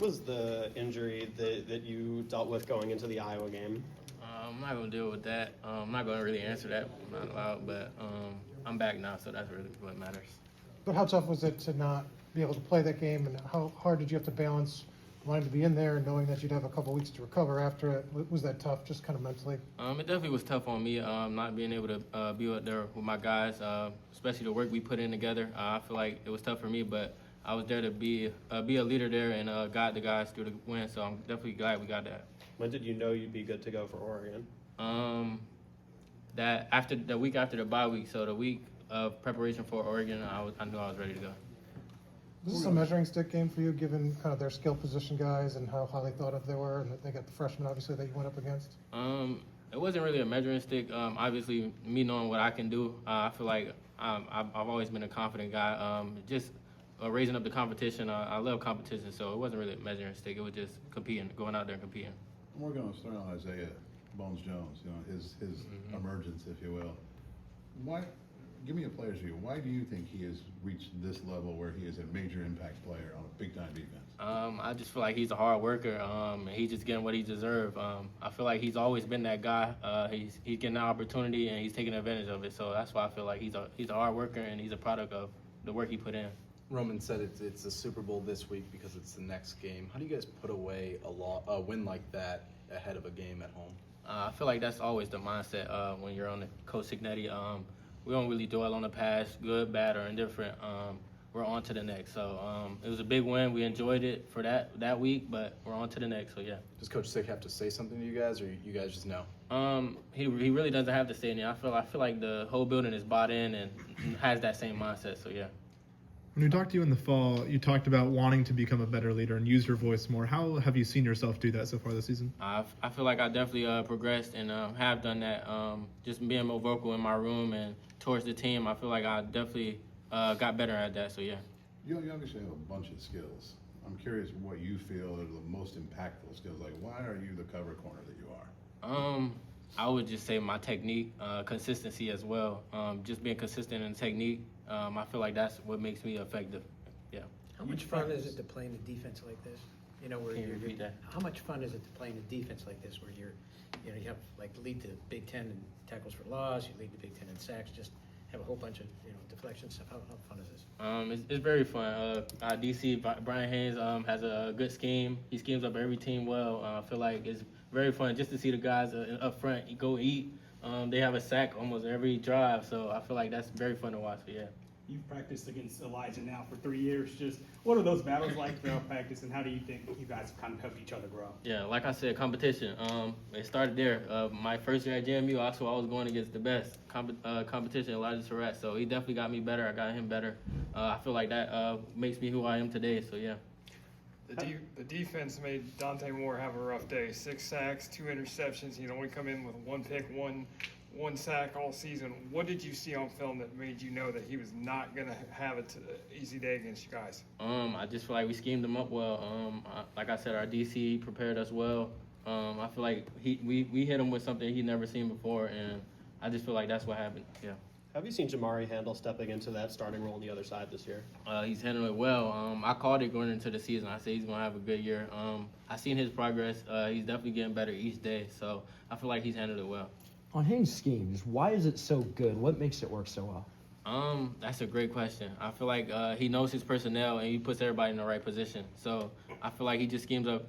Was the injury that you dealt with going into the Iowa game? I'm not going to deal with that. I'm not going to really answer that. I'm not allowed, but I'm back now, so that's really what matters. But how tough was it to not be able to play that game, and how hard did you have to balance wanting to be in there and knowing that you'd have a couple weeks to recover after it? Was that tough, just kind of mentally? It definitely was tough on me, not being able to be out there with my guys, especially the work we put in together. I feel like it was tough for me, but I was there to be a leader there and guide the guys through the win, so I'm definitely glad we got that. When did you know you'd be good to go for Oregon? That after the week after the bye week, so the week of preparation for Oregon, I knew I was ready to go. Was this a measuring stick game for you, given kind of their skill position guys and how highly thought of they were, and that they got the freshmen, obviously, that you went up against? It wasn't really a measuring stick. Obviously, me knowing what I can do, I feel like I've always been a confident guy. Just raising up the competition. I love competition, so it wasn't really a measuring stick. It was just competing, going out there and competing. We're going to start on Isaiah Bones Jones, his emergence, if you will. Why? Give me a player's view. Why do you think he has reached this level where he is a major impact player on a big-time defense? I just feel like he's a hard worker, and he's just getting what he deserves. I feel like he's always been that guy. He's getting an opportunity, and he's taking advantage of it. So that's why I feel like he's a hard worker, and he's a product of the work he put in. Roman said it's a Super Bowl this week because it's the next game. How do you guys put away a win like that ahead of a game at home? I feel like that's always the mindset when you're on the Coach Signetti. We don't really dwell on the past, good, bad, or indifferent. We're on to the next. So it was a big win. We enjoyed it for that week, but we're on to the next. So, yeah. Does Coach Sick have to say something to you guys, or you guys just know? He really doesn't have to say anything. I feel like the whole building is bought in and has that same mindset. So, yeah. When we talked to you in the fall, you talked about wanting to become a better leader and use your voice more. How have you seen yourself do that so far this season? I feel like I definitely progressed and have done that. Just being more vocal in my room and towards the team, I feel like I definitely got better at that. So, yeah. You obviously have a bunch of skills. I'm curious what you feel are the most impactful skills. Like, why are you the cover corner that you are? I would just say my technique, consistency as well. Just being consistent in technique. I feel like that's what makes me effective. Yeah. How much fun is it to play in a defense like this? Where Can you repeat that? How much fun is it to play in a defense like this, where you have like lead the Big Ten in tackles for loss, you lead the Big Ten in sacks, just have a whole bunch of deflection stuff. How fun is this? It's very fun. Our DC Brian Haynes has a good scheme. He schemes up every team well. I feel like it's very fun just to see the guys up front go eat. They have a sack almost every drive, so I feel like that's very fun to watch. So, yeah. You've practiced against Elijah now for 3 years. Just what are those battles like throughout practice, and how do you think you guys kind of helped each other grow? Yeah, like I said, competition. It started there. My first year at JMU, I was going against the best competition, Elijah Surratt. So he definitely got me better. I got him better. I feel like that makes me who I am today. So, yeah. The defense made Dante Moore have a rough day. 6 sacks, 2 interceptions. He'd only come in with 1 pick, one sack all season. What did you see on film that made you know that he was not going to have an easy day against you guys? I just feel like we schemed him up well. Like I said, our DC prepared us well. I feel like we hit him with something he'd never seen before, and I just feel like that's what happened. Yeah. Have you seen Jamari handle stepping into that starting role on the other side this year? He's handling it well. I called it going into the season. I said he's going to have a good year. I've seen his progress. He's definitely getting better each day, so I feel like he's handled it well. On Haynes' schemes, why is it so good? What makes it work so well? That's a great question. I feel like he knows his personnel and he puts everybody in the right position. So I feel like he just schemes up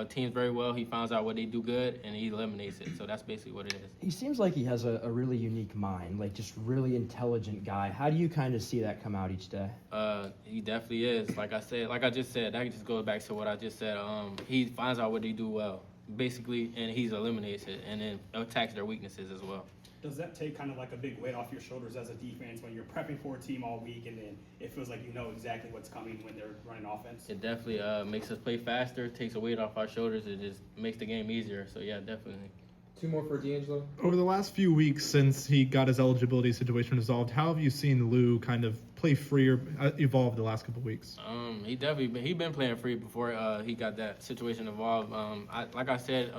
teams very well. He finds out what they do good and he eliminates it. So that's basically what it is. He seems like he has a really unique mind, like just really intelligent guy. How do you kind of see that come out each day? He definitely is. Like I just said, that just goes back to what I just said. He finds out what they do well, basically, and he eliminates it and then attacks their weaknesses as well. Does that take kind of like a big weight off your shoulders as a defense when you're prepping for a team all week and then it feels like you know exactly what's coming when they're running offense? It definitely makes us play faster, takes a weight off our shoulders. It just makes the game easier. So, yeah, definitely. 2 more for D'Angelo. Over the last few weeks since he got his eligibility situation resolved, how have you seen Lou kind of play free or evolve the last couple of weeks? He been playing free before he got that situation involved. Like I said,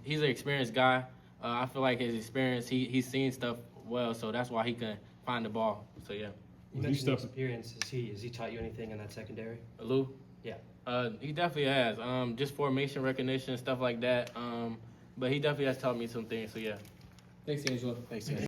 he's an experienced guy. I feel like his experience, he's seen stuff well, so that's why he can find the ball. So, yeah. You mentioned the experience. Has he taught you anything in that secondary? Lou? Yeah. He definitely has. Just formation recognition, stuff like that. But he definitely has taught me some things. So yeah. Thanks, Angelo. Thanks, Angelo.